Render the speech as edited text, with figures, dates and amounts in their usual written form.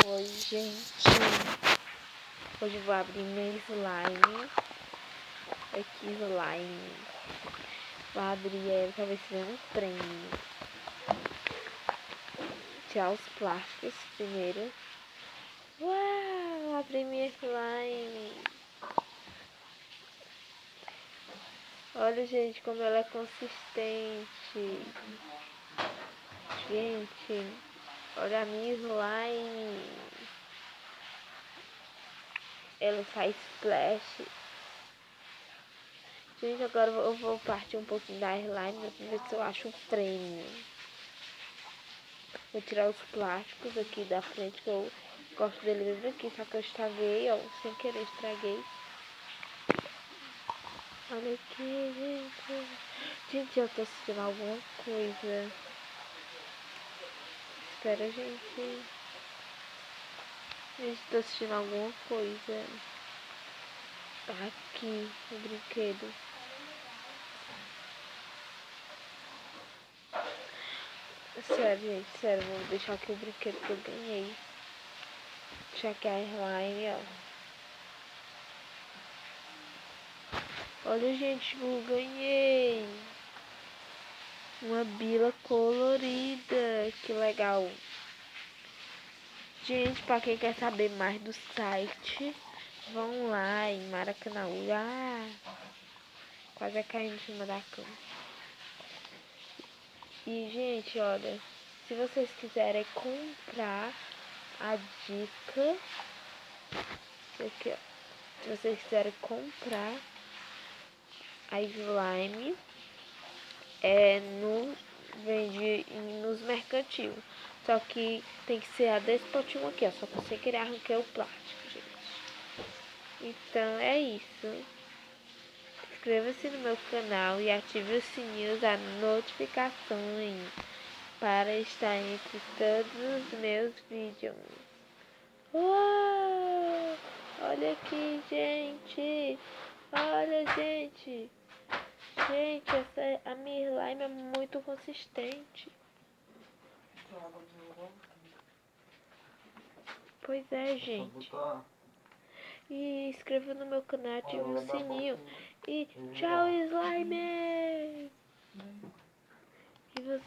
Oi, gente. Hoje vou abrir minha slime. Aqui, slime. Vou abrir ela pra ver se vem um prêmio. Tirar os plásticos primeiro. Uau! Abri minha slime. Olha, gente, como ela é consistente. Gente, olha a minha slime. Ela faz splash. Gente, agora eu vou partir um pouquinho da slime pra ver se eu acho um prêmio. Vou tirar os plásticos aqui da frente, que eu gosto dele mesmo aqui, só que eu estraguei, ó, sem querer estraguei. Olha aqui, gente. Gente, eu tô assistindo alguma coisa. Espera, gente. Gente, tô assistindo alguma coisa. Tá aqui o brinquedo. Sério, gente, sério, vou deixar aqui o brinquedo que eu ganhei. Deixar aqui a slime, ó. Olha, gente, eu ganhei uma bila colorida. Que legal. Gente, pra quem quer saber mais do site, vão lá em Maracanãú. Quase caindo em cima da cama. E, gente, olha, se vocês quiserem comprar a dica, aqui, ó, se vocês quiserem comprar a slime, vende nos mercantil. Só que tem que ser a desse potinho aqui, ó. Só que eu sem querer arranquei o plástico, gente. Então é isso. Inscreva-se no meu canal e ative o sininho das notificações para estar entre todos os meus vídeos. Uau! Olha aqui, gente! Olha, gente! Gente, a minha slime é muito consistente. Pois é, gente. E inscreva no meu canal, ative o sininho. E tchau, slime! E você...